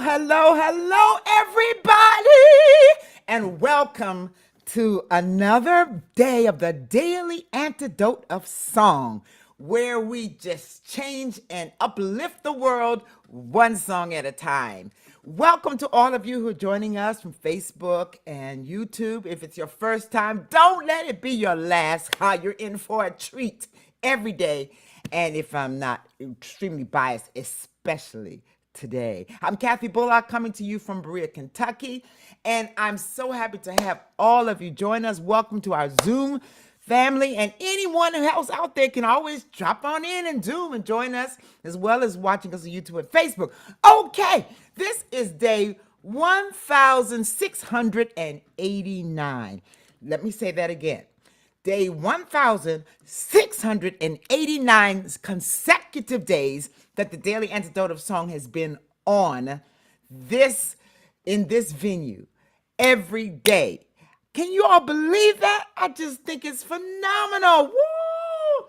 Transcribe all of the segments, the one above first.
Hello, everybody, and welcome to another day of the Daily Antidote of Song, where we just change and uplift the world one song at a time. Welcome to all of you who are joining us from Facebook and YouTube. If it's your first time, don't let it be your last. You're in for a treat every day. And if I'm not extremely biased, especially today. I'm Kathy Bullock coming to you from Berea, Kentucky, and I'm so happy to have all of you join us. Welcome to our Zoom family, and anyone else out there can always drop on in and Zoom and join us, as well as watching us on YouTube and Facebook. Okay, this is day 1689. Let me say that again. Day 1,689 consecutive days that the Daily Antidote of Song has been on in this venue every day. Can you all believe that? I just think it's phenomenal. Woo!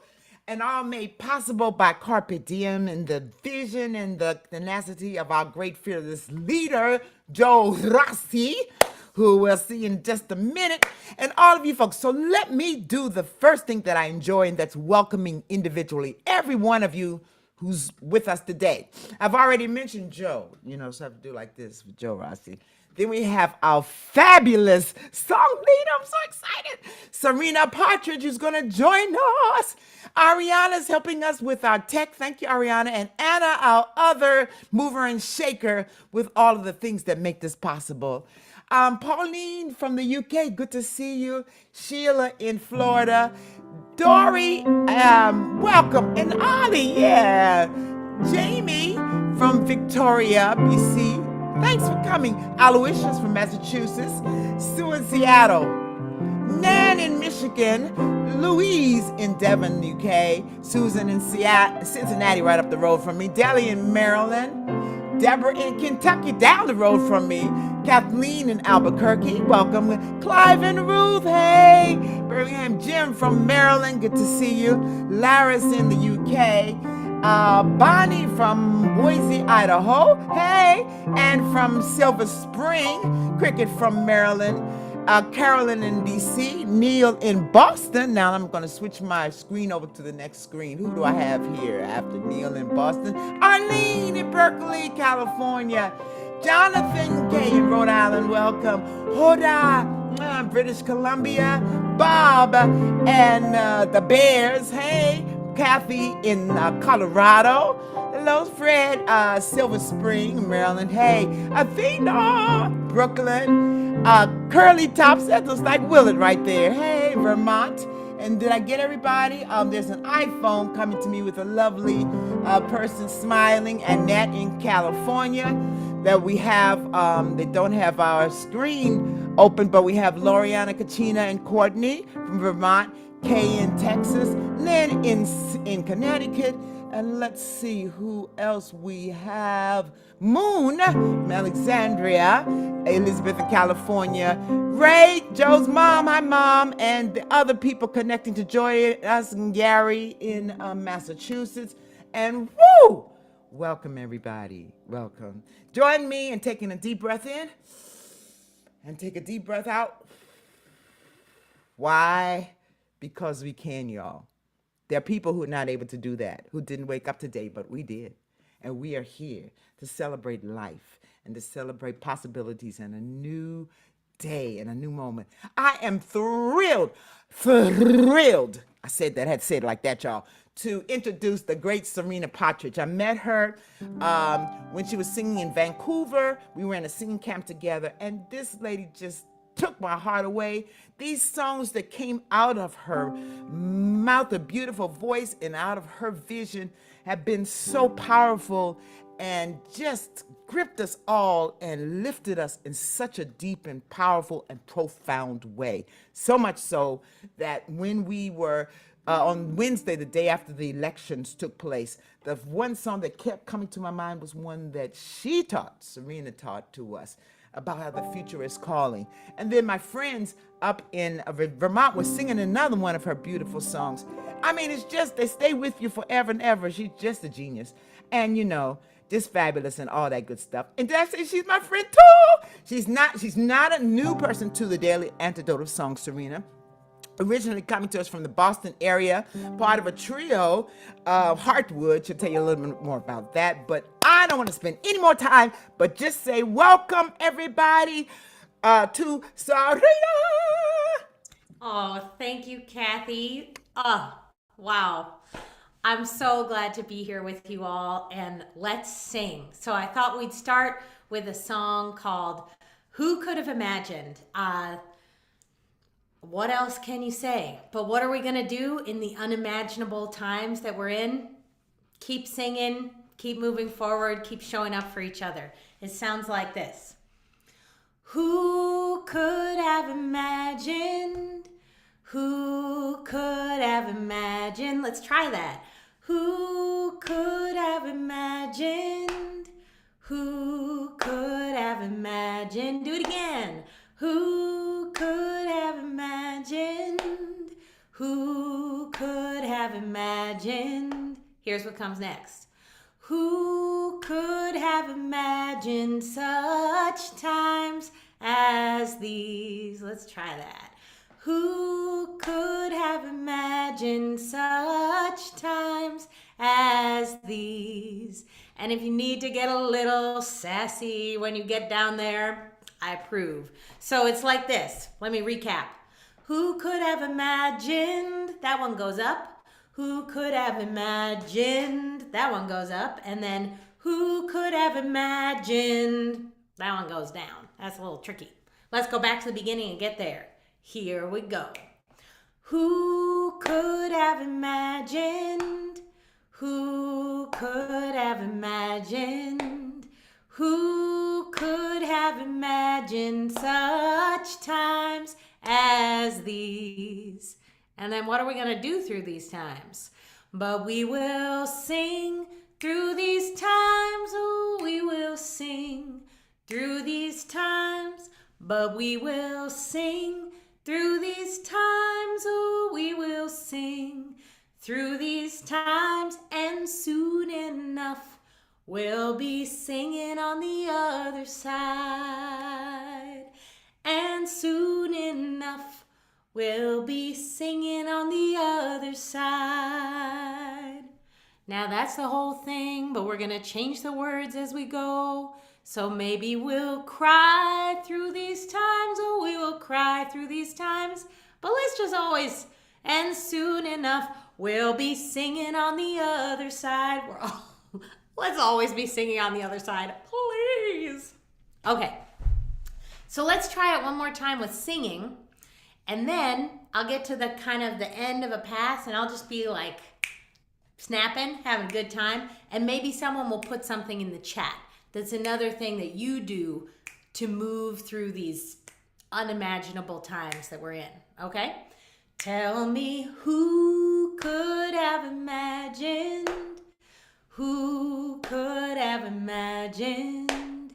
And all made possible by Carpe Diem and the vision and the tenacity of our great fearless leader, Joe Rossi, who we'll see in just a minute, and all of you folks. So let me do the first thing that I enjoy, and that's welcoming individually every one of you who's with us today. I've already mentioned Joe, so I have to do like this with Joe Rossi. Then we have our fabulous song leader. I'm so excited. Sarina Partridge, who's going to join us. Ariana's helping us with our tech. Thank you, Ariana. And Anna, our other mover and shaker, with all of the things that make this possible. Pauline from the UK, good to see you. Sheila in Florida. Dory, welcome. And Ollie, yeah. Jamie from Victoria, BC. Thanks for coming. Aloysius from Massachusetts. Sue in Seattle. Nan in Michigan. Louise in Devon, UK. Susan in Cincinnati, right up the road from me. Deli in Maryland. Deborah in Kentucky, down the road from me. Kathleen in Albuquerque, welcome. Clive and Ruth, hey. Birmingham Jim from Maryland, good to see you. Laris in the UK. Bonnie from Boise, Idaho, hey. And from Silver Spring, Cricket from Maryland. Carolyn in DC, Neil in Boston. Now I'm going to switch my screen over to the next screen. Who do I have here after Neil in Boston? Arlene in Berkeley, California. Jonathan K. in Rhode Island, welcome. Hoda, British Columbia. Bob and the Bears, hey. Kathy in Colorado. Hello, Fred, Silver Spring, Maryland. Hey, Athena, Brooklyn. Curly Tops, that looks like Willard right there. Hey, Vermont. And did I get everybody? There's an iPhone coming to me with a lovely person smiling. Annette in California. That we have, they don't have our screen open, but we have Loriana, Katrina, and Courtney from Vermont. Kay in Texas. Lynn in Connecticut. And let's see who else we have. Moon from Alexandria. Elizabeth in California. Ray, Joe's mom, hi mom, and the other people connecting to join us, and Gary in Massachusetts. And woo! Welcome everybody, welcome. Join me in taking a deep breath in and take a deep breath out. Why? Because we can, y'all. There are people who are not able to do that, who didn't wake up today, but we did. And we are here to celebrate life and to celebrate possibilities and a new day and a new moment. I am thrilled. I said that, I had to say it like that, y'all, to introduce the great Sarina Partridge. I met her when she was singing in Vancouver. We were in a singing camp together, and this lady just took my heart away. These songs that came out of her mouth, a beautiful voice, and out of her vision have been so powerful and just gripped us all and lifted us in such a deep and powerful and profound way. So much so that when we were on Wednesday, the day after the elections took place, the one song that kept coming to my mind was one that she taught, Sarina taught to us, about how the future is calling. And then my friends up in Vermont were singing another one of her beautiful songs. I mean, it's just, they stay with you forever and ever. She's just a genius. And just fabulous and all that good stuff. And did I say she's my friend too? She's not a new person to the Daily Antidote of Song, Sarina. Originally coming to us from the Boston area, part of a trio of Heartwood. She'll tell you a little bit more about that. But I don't want to spend any more time, but just say welcome, everybody, to Sarina. Oh, thank you, Kathy. Oh, wow. I'm so glad to be here with you all, and let's sing. So I thought we'd start with a song called Who Could Have Imagined? What else can you say? But what are we going to do in the unimaginable times that we're in? Keep singing, keep moving forward, keep showing up for each other. It sounds like this. Who could have imagined? Who could have imagined? Let's try that. Who could have imagined? Who could have imagined? Do it again. Who could have imagined? Who could have imagined? Here's what comes next. Who could have imagined such times as these? Let's try that. Who could have imagined such times as these? And if you need to get a little sassy when you get down there, I approve. So it's like this. Let me recap. Who could have imagined? That one goes up. Who could have imagined? That one goes up. And then who could have imagined? That one goes down. That's a little tricky. Let's go back to the beginning and get there. Here we go. Who could have imagined? Who could have imagined? Who could have imagined such times as these? And then what are we going to do through these times? But we will sing through these times. Oh, we will sing through these times. But we will sing through these times. Oh, we will sing through these times. And soon enough, we'll be singing on the other side. And soon enough, we'll be singing on the other side. Now that's the whole thing, but we're going to change the words as we go. So maybe we'll cry through these times. Oh, we will cry through these times. But let's just always, and soon enough, we'll be singing on the other side. Let's always be singing on the other side, please. Okay, so let's try it one more time with singing. And then I'll get to the kind of the end of a pass and I'll just be like snapping, having a good time. And maybe someone will put something in the chat. That's another thing that you do to move through these unimaginable times that we're in, okay? Tell me who could have imagined? Who could have imagined?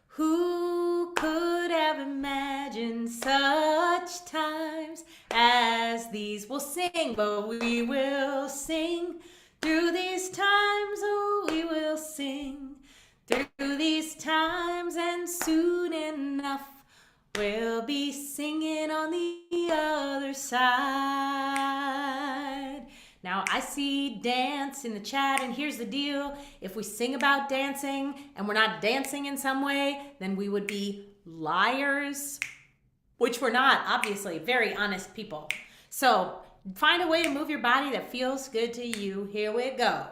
Who could have imagined such times as these? We'll sing, but we will sing through these times. Oh, we will sing through these times, and soon enough we'll be singing on the other side. Now I see dance in the chat, and here's the deal. If we sing about dancing and we're not dancing in some way, then we would be liars, which we're not, obviously, very honest people. So find a way to move your body that feels good to you. Here we go.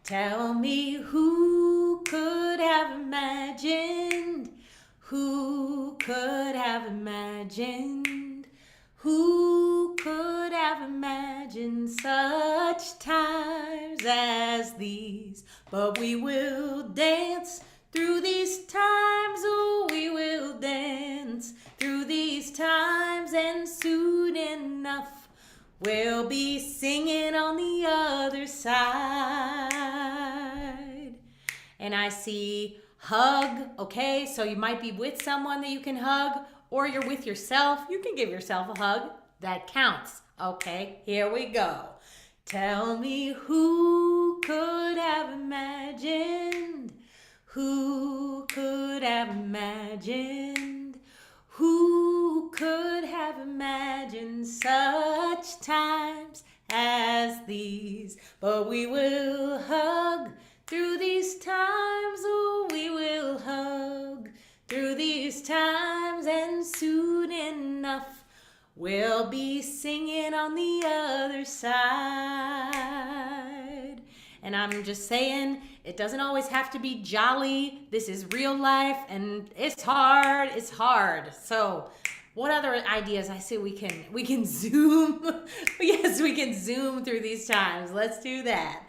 Tell me who could have imagined? Who could have imagined? Who could have imagined such times as these? But we will dance through these times. Oh, we will dance through these times, and soon enough we'll be singing on the other side. And I see hug. Okay, so you might be with someone that you can hug, or you're with yourself. You can give yourself a hug. That counts. Okay, here we go. Tell me who could have imagined? Who could have imagined? Who could have imagined such times as these? But we will hug through these times. Oh, we will hug through these times, and soon enough we'll be singing on the other side. And I'm just saying, it doesn't always have to be jolly. This is real life, and it's hard. It's hard. So, what other ideas? I say we can zoom. Yes, we can zoom through these times. Let's do that.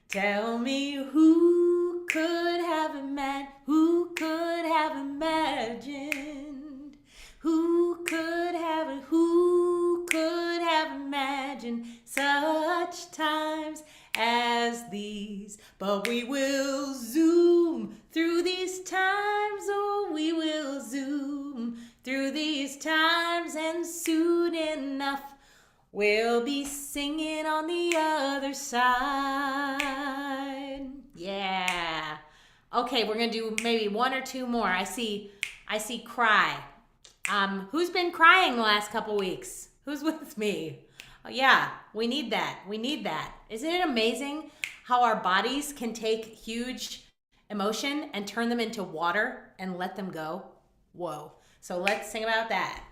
Tell me who could have imagined? Who could have imagined? Who could have imagined such times as these? But we will zoom through these times. Oh, we will zoom through these times, and soon enough we'll be singing on the other side. Yeah. Okay, we're gonna do maybe one or two more. I see cry. Who's been crying the last couple weeks? Who's with me? Oh, yeah, we need that. We need that. Isn't it amazing how our bodies can take huge emotion and turn them into water and let them go? Whoa. So let's sing about that.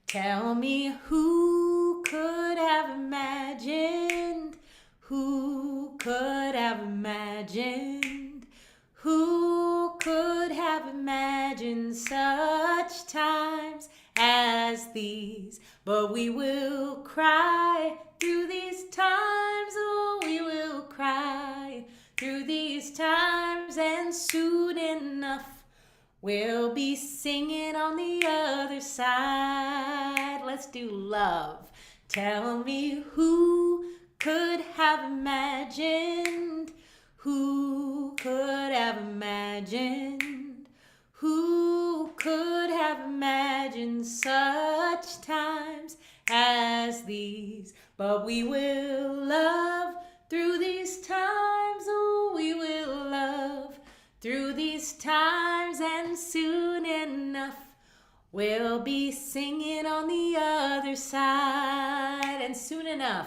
Tell me who could have imagined? Who could have imagined? Who could have imagined such times as these? But we will cry through these times. Oh, we will cry through these times, and soon enough we'll be singing on the other side. Let's do love. Tell me who could have imagined? Who could have imagined? Who could have imagined such times as these? But we will love through these times. Oh, we will love through these times, and soon enough we'll be singing on the other side. And soon enough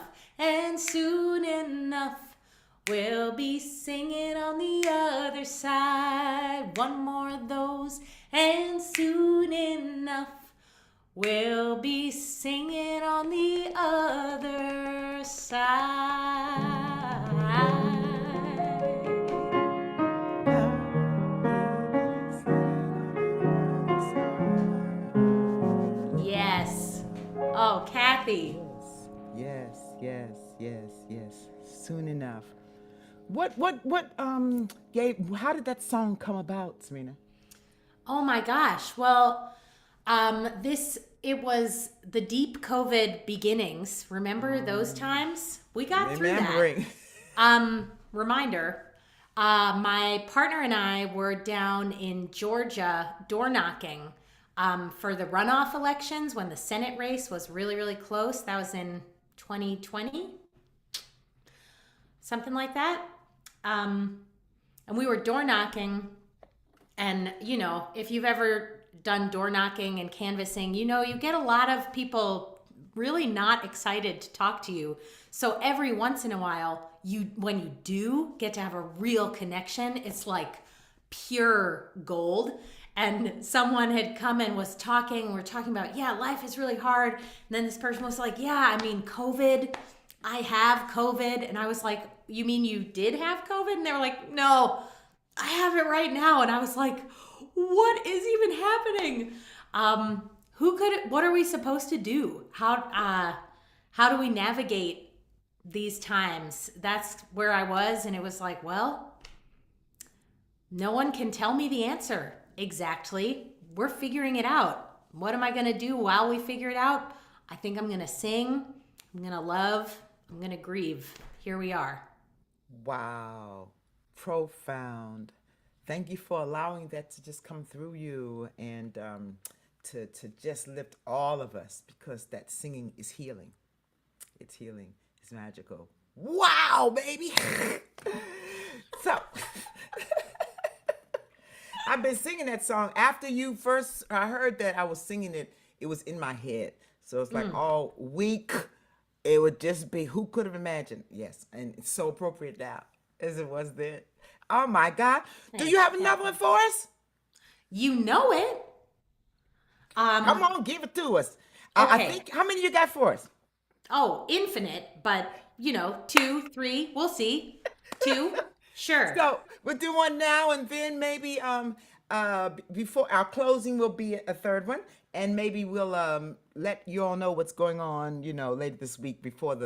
we'll be singing on the other side. One more of those, and soon enough we'll be singing on the other side. Yes. Oh, Kathy. Yes. Soon enough. Gabe, how did that song come about, Sarina? Oh my gosh. Well, it was the deep COVID beginnings. Remember those times? We got through that. Reminder. My partner and I were down in Georgia door knocking for the runoff elections when the Senate race was really, really close. That was in 2020, something like that. And we were door knocking, and if you've ever done door knocking and canvassing, you get a lot of people really not excited to talk to you. So every once in a while, when you do get to have a real connection, it's like pure gold. And someone had come and was talking, we're talking about, life is really hard. And then this person was like, COVID, I have COVID. And I was like, you mean you did have COVID? And they were like, no, I have it right now. And I was like, what is even happening? What are we supposed to do? How do we navigate these times? That's where I was. And it was like, well, no one can tell me the answer exactly. We're figuring it out. What am I going to do while we figure it out? I think I'm going to sing. I'm going to love. I'm going to grieve. Here we are. Wow. Profound. Thank you for allowing that to just come through you, and to just lift all of us, because that singing is healing. It's healing. It's magical. Wow, baby. So I've been singing that song after you first. I heard that I was singing it. It was in my head, so it's like all week. It would just be who could have imagined? Yes, and it's so appropriate now as it was then. Oh my God! Do you have another one for us? You know it. Come on, give it to us. I Okay. think how many you got for us? Oh, infinite, but 2, 3, we'll see. 2, sure. So we'll do one now, and then maybe before our closing will be a third one, and maybe we'll let you all know what's going on, later this week before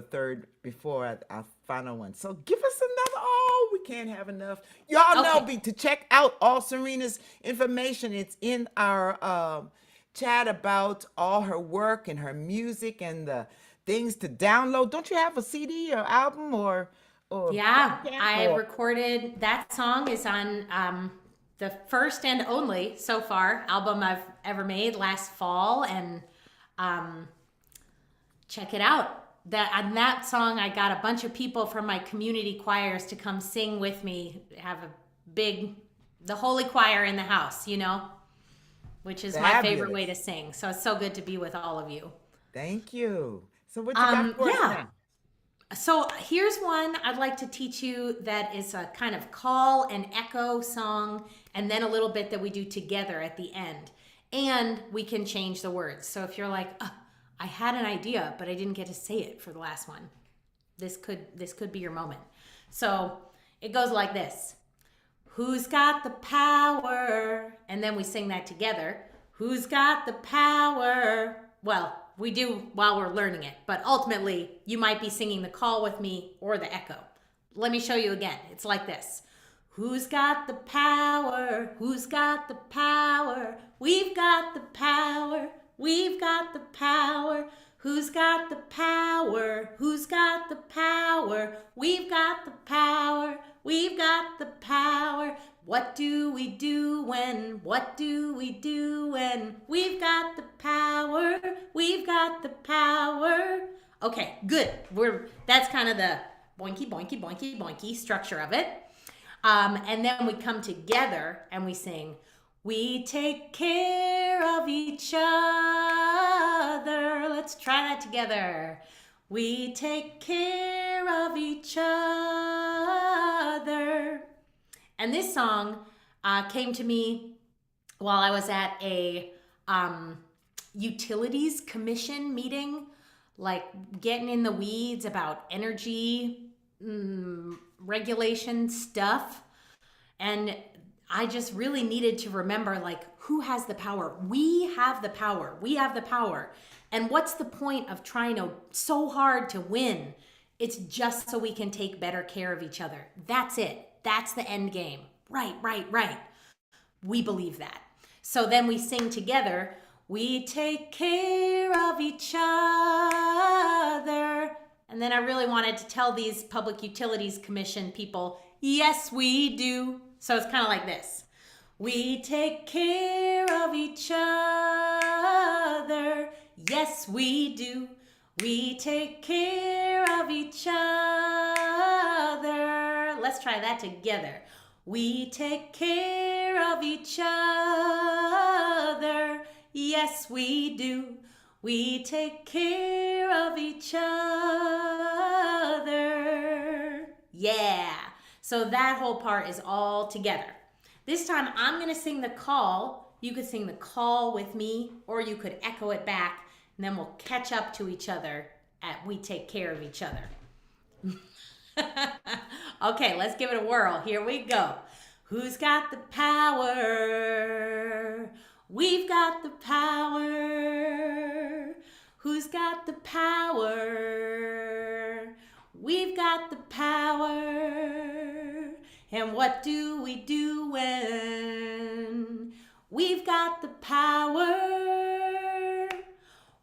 our final one. So give us another. Oh, we can't have enough. Y'all know Okay. to check out all Sarina's information. It's in our chat about all her work and her music and the things to download. Don't you have a CD or album or Yeah, Bandcamp I or recorded that song is on the first and only so far album I've ever made last fall, and check it out. On that song, I got a bunch of people from my community choirs to come sing with me. Have the holy choir in the house, which is my favorite way to sing. So it's so good to be with all of you. Thank you. So what you got for us Yeah. now? So here's one I'd like to teach you that is a kind of call and echo song, and then a little bit that we do together at the end. And we can change the words. So if you're like, I had an idea, but I didn't get to say it for the last one, this could be your moment. So it goes like this. Who's got the power? And then we sing that together. Who's got the power? Well, we do while we're learning it, but ultimately you might be singing the call with me or the echo. Let me show you again. It's like this. Who's got the power? Who's got the power? We've got the power. We've got the power. Who's got the power? Who's got the power? We've got the power. We've got the power. What do we do when? What do we do when? We've got the power. We've got the power. Okay, good. That's kind of the boinky, boinky, boinky, boinky structure of it. And then we come together and we sing, we take care of each other. Let's try that together. We take care of each other. And this song came to me while I was at a utilities commission meeting, like getting in the weeds about energy regulation stuff. And I just really needed to remember, who has the power? We have the power. We have the power. And what's the point of trying so hard to win? It's just so we can take better care of each other. That's it. That's the end game. Right. We believe that. So then we sing together, we take care of each other. And then I really wanted to tell these Public Utilities Commission people, yes, we do. So it's kind of like this. We take care of each other. Yes, we do. We take care of each other. Let's try that together. We take care of each other. Yes, we do. We take care of each other. Yeah. So that whole part is all together. This time I'm going to sing the call. You could sing the call with me, or you could echo it back, and then we'll catch up to each other at we take care of each other. Okay, let's give it a whirl. Here we go. Who's got the power? We've got the power. Who's got the power? We've got the power. And what do we do when we've got the power?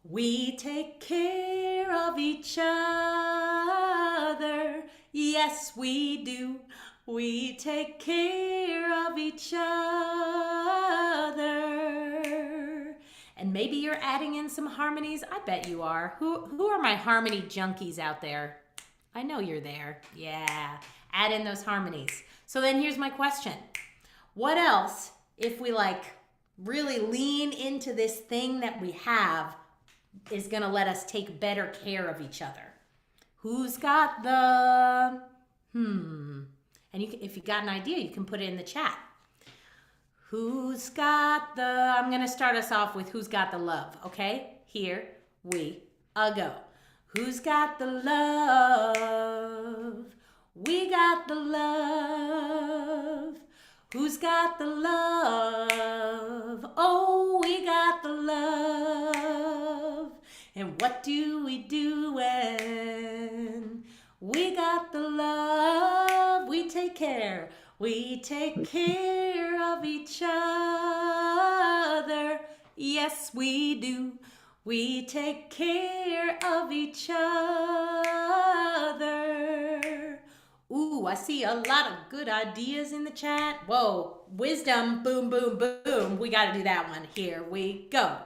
We take care of each other. Yes, we do. We take care of each other. And maybe you're adding in some harmonies. I bet you are. Who are my harmony junkies out there? I know you're there. Yeah. Add in those harmonies. So then here's my question. What else if we like really lean into this thing that we have, is going to let us take better care of each other. Who's got the And if you got an idea, you can put it in the chat. Who's got the I'm going to start us off with who's got the love, okay? Here we go. Who's got the love? We got the love. Who's got the love? Oh, we got the love. And what do we do when we got the love? We take care. We take care of each other. Yes, we do. We take care of each other. Ooh, I see a lot of good ideas in the chat. Whoa, wisdom, boom, boom, boom. We got to do that one. Here we go.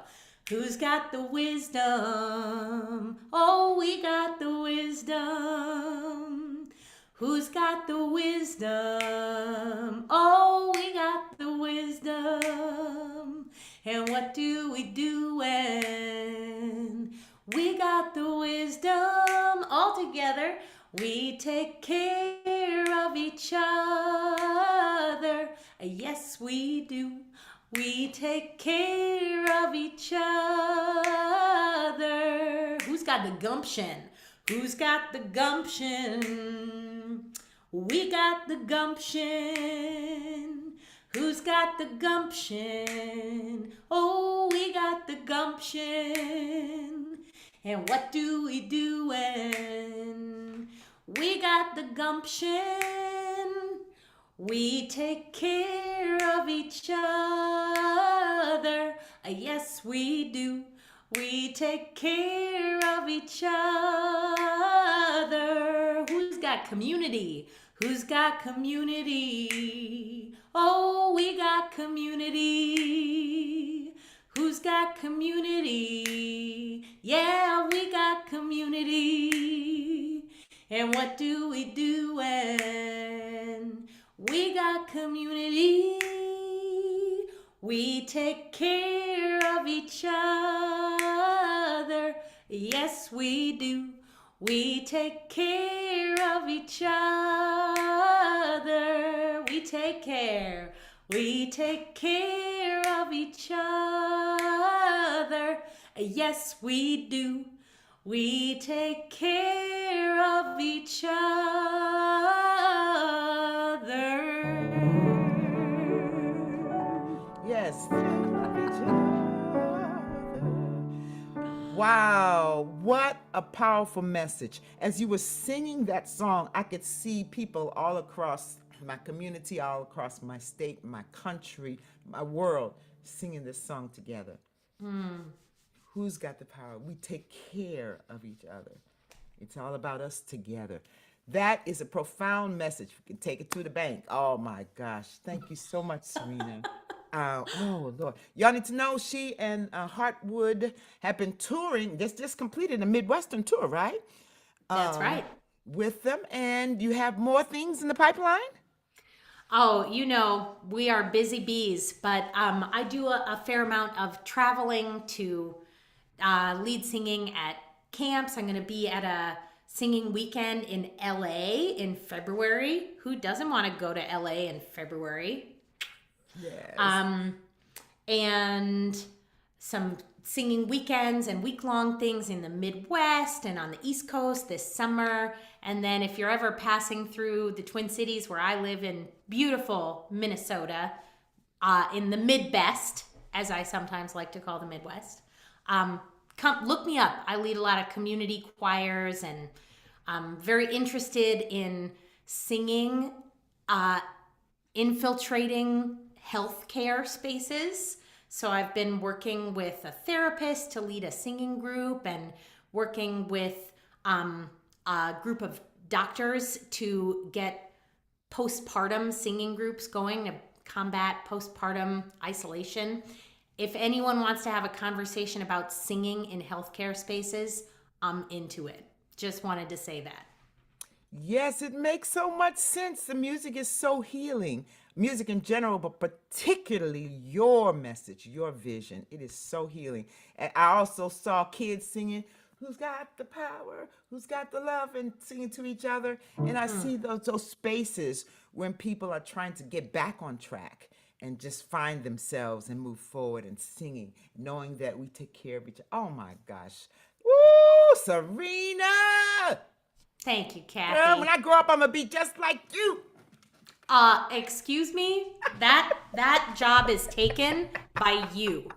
Who's got the wisdom? Oh, we got the wisdom. Who's got the wisdom? Oh, we got the wisdom. And what do we do when we got the wisdom? All together, we take care of each other. Yes, we do. We take care of each other. Who's got the gumption? Who's got the gumption? We got the gumption. Who's got the gumption? Oh, we got the gumption. And what do we do when we got the gumption? We take care of each other. Yes, we do. We take care of each other. Who's got community? Who's got community? Oh, we got community. Who's got community? Yeah, we got community. And what do we do when we got community? We take care of each other. Yes, we do. We take care of each other. We take care. We take care of each other. Yes, we do. We take care of each other. Yes. Wow, what a powerful message. As you were singing that song, I could see people all across my community, all across my state, my country, my world, singing this song together. Who's got the power? We take care of each other. It's all about us together. That is a profound message. We can take it to the bank. Oh my gosh. Thank you so much, Sarina. Oh Lord. Y'all need to know she and Hartwood have been touring. This just completed a Midwestern tour, right? That's right. With them. And you have more things in the pipeline? Oh, we are busy bees, but I do a fair amount of traveling to lead singing at camps. I'm going to be at a singing weekend in LA in February. Who doesn't want to go to LA in February? Yes. And some singing weekends and week-long things in the Midwest and on the East Coast this summer. And then if you're ever passing through the Twin Cities where I live in beautiful Minnesota, in the Midbest, as I sometimes like to call the Midwest, come look me up. I lead a lot of community choirs and I'm very interested in singing, infiltrating healthcare spaces. So I've been working with a therapist to lead a singing group and working with a group of doctors to get postpartum singing groups going to combat postpartum isolation. If anyone wants to have a conversation about singing in healthcare spaces, I'm into it. Just wanted to say that. Yes, it makes so much sense. The music is so healing. Music in general, but particularly your message, your vision. It is so healing. And I also saw kids singing, "Who's got the power? Who's got the love?" and singing to each other. And I see those spaces when people are trying to get back on track and just find themselves and move forward and singing, knowing that we take care of each other. Oh my gosh. Woo, Sarina! Thank you, Girl, when Kathy. I grow up, I'm gonna be just like you. Excuse me? That job is taken by you.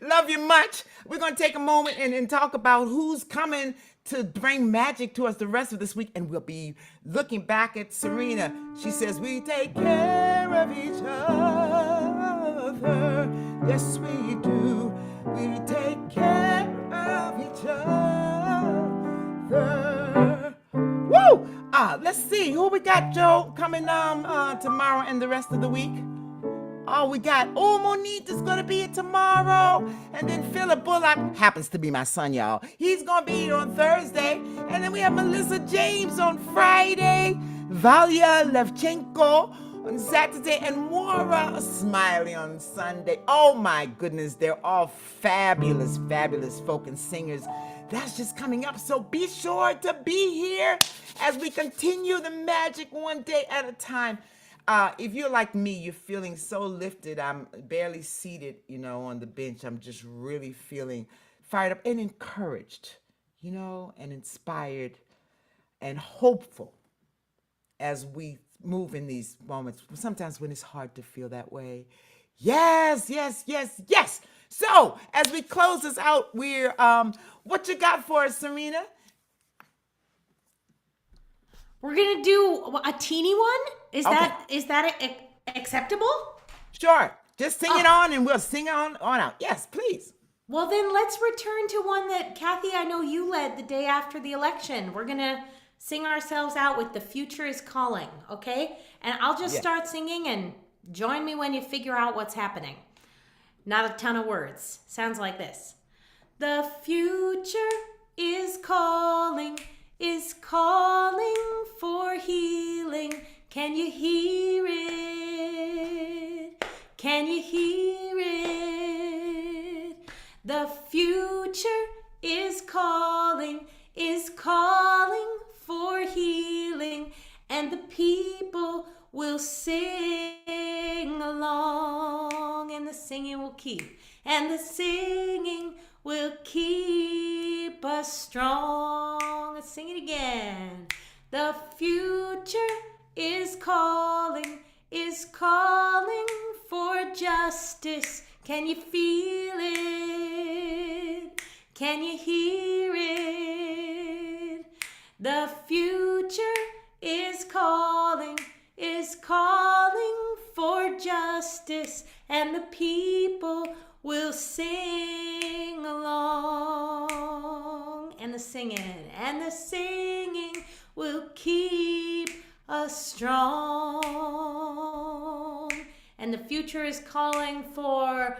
Love you much. We're gonna take a moment and talk about who's coming to bring magic to us the rest of this week, and we'll be looking back at Sarina. She says we take care of each other. Yes, we do. We take care of each other. Woo! Let's see who we got, Joe, coming tomorrow and the rest of the week. Oh, we got Monique is gonna be here tomorrow, and then Philip Bullock happens to be my son, y'all. He's gonna be here on Thursday, and then we have Melissa James on Friday, Valia Levchenko on Saturday, and Maura Smiley on Sunday. Oh my goodness, they're all fabulous, fabulous folk and singers. That's just coming up, so be sure to be here as we continue the magic one day at a time. If you're like me, you're feeling so lifted. I'm barely seated, on the bench. I'm just really feeling fired up and encouraged, and inspired and hopeful as we move in these moments. Sometimes when it's hard to feel that way. Yes, yes, yes, yes. So as we close this out, we're what you got for us, Sarina? We're gonna do a teeny one. Okay. Is that acceptable? Sure. Just sing it on and we'll sing on out. Yes, please. Well, then let's return to one that Kathy, I know you led the day after the election. We're gonna sing ourselves out with "The Future Is Calling," okay? And I'll just Yes. start singing, and join me when you figure out what's happening. Not a ton of words. Sounds like this. The future is calling for healing. Can you hear it? Can you hear it? The future is calling for healing, and the people will sing along, and the singing will keep us strong. Let's sing it again. The future is calling for justice. Can you feel it? Can you hear it? The future is calling for justice, and the people will sing along. And the singing will keep us strong. And the future is calling for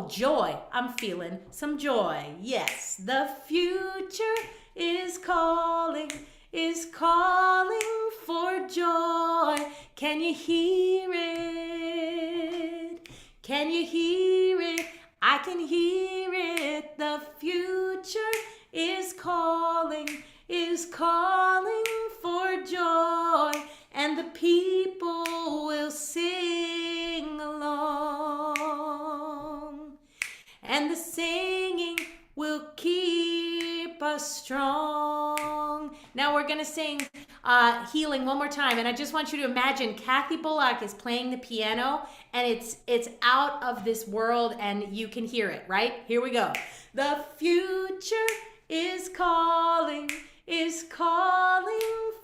joy. I'm feeling some joy. Yes, the future is calling for joy. Can you hear it? Can you hear it? I can hear it. The future is calling for joy, and the people will sing along, and the singing will keep us strong. Now we're gonna sing healing one more time, and I just want you to imagine Kathy Bullock is playing the piano, and it's out of this world, and you can hear it, right? Here we go. The future is calling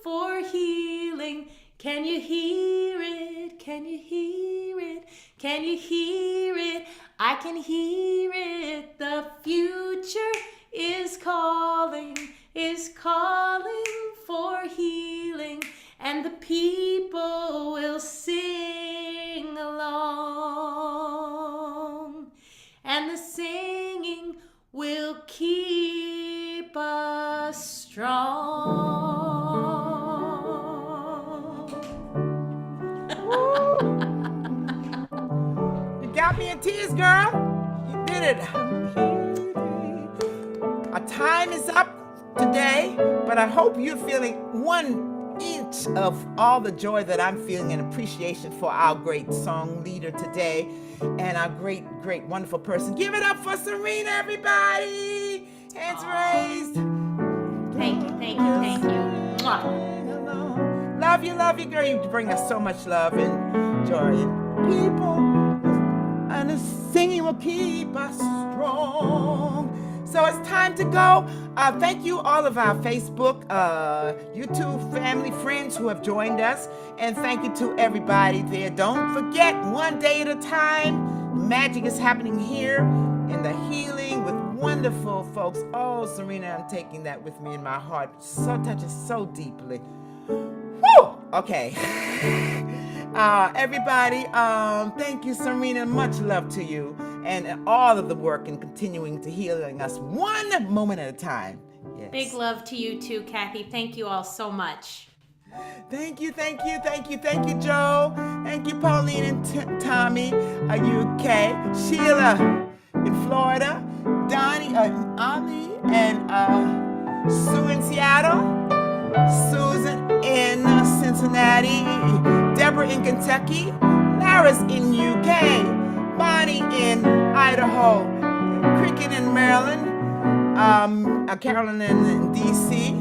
for healing. Can you hear it? Can you hear it? Can you hear it? I can hear it. The future is calling for healing, and the people will sing along, and the singing will keep us us strong. You got me in tears, girl. You did it. Our time is up today, but I hope you're feeling 1 inch of all the joy that I'm feeling and appreciation for our great song leader today and our great, wonderful person. Give it up for Sarina, everybody. Hands raised. Thank you. Mwah. Love you, girl. You bring us so much love and joy. And people, and the singing will keep us strong. So it's time to go. Thank you all of our Facebook, YouTube family, friends who have joined us. And thank you to everybody there. Don't forget, one day at a time, magic is happening here in the healing with wonderful folks. Oh, Sarina, I'm taking that with me in my heart. So touches so deeply. Woo! Okay. Everybody, thank you, Sarina. Much love to you and all of the work and continuing to healing us one moment at a time. Yes. Big love to you too, Kathy. Thank you all so much. Thank you, Joe. Thank you, Pauline and Tommy, UK, Sheila in Florida, Donnie, Ani, and Sue in Seattle, Susan in Cincinnati, Deborah in Kentucky, Lara's in UK, Bonnie in Idaho, Cricket in Maryland, Carolyn in DC,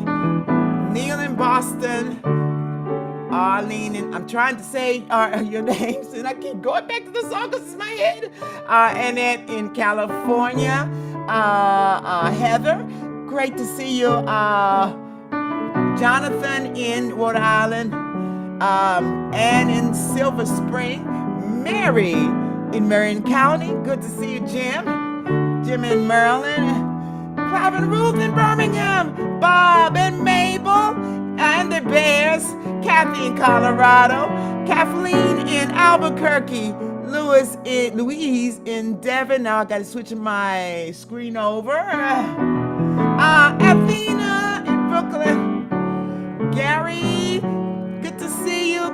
Neil in Boston, Arlene, and I'm trying to say your names, and I keep going back to the song because it's my head. Annette in California, Heather, great to see you. Jonathan in Rhode Island, Ann in Silver Spring, Mary in Marion County, good to see you, Jim in Maryland, Clive and Ruth in Birmingham, Bob and Mabel and the Bears, Kathy in Colorado, Kathleen in Albuquerque, Louise in Devon. Now I got to switch my screen over. Athena in Brooklyn, Gary, good to see you.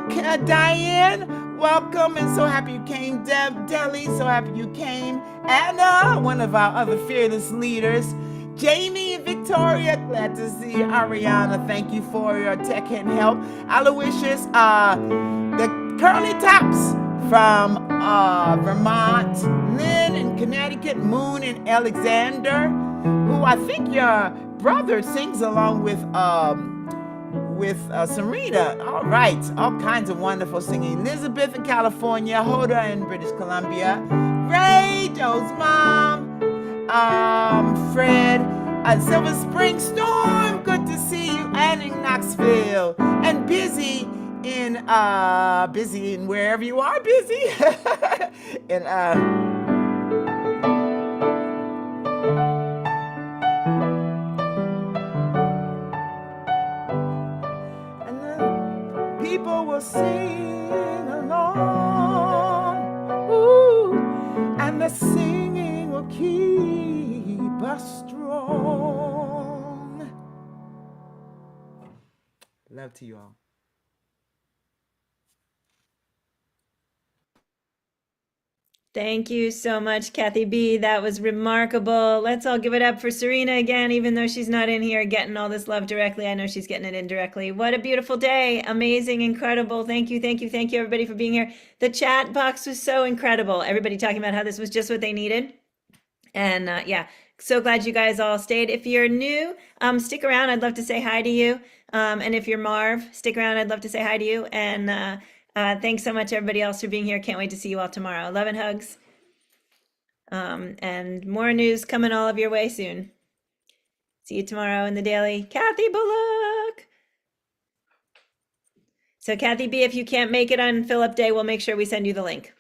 Diane, welcome and so happy you came. Deli, so happy you came. Anna, one of our other fearless leaders. Jamie and Victoria, glad to see you. Ariana, thank you for your tech and help. Aloysius, the Curly Tops from Vermont, Lynn in Connecticut, Moon in Alexander, who I think your brother sings along with Sarina. All right, all kinds of wonderful singing. Elizabeth in California, Hoda in British Columbia, Ray, Joe's mom, Fred, Silver Spring Storm, good to see you, and in Knoxville, and busy in wherever you are, busy, and people will sing along, ooh, and the singing will keep us strong. Love to you all. Thank you so much, Kathy B. That was remarkable. Let's all give it up for Sarina again, even though she's not in here getting all this love directly. I know she's getting it indirectly. What a beautiful day. Amazing, incredible. Thank you, everybody, for being here. The chat box was so incredible. Everybody talking about how this was just what they needed. And yeah, so glad you guys all stayed. If you're new, stick around. I'd love to say hi to you. And if you're Marv, stick around. I'd love to say hi to you. And thanks so much, everybody else, for being here. Can't wait to see you all tomorrow. Love and hugs. And more news coming all of your way soon. See you tomorrow in the daily. Kathy Bullock. So Kathy B, if you can't make it on Phillip Day, we'll make sure we send you the link.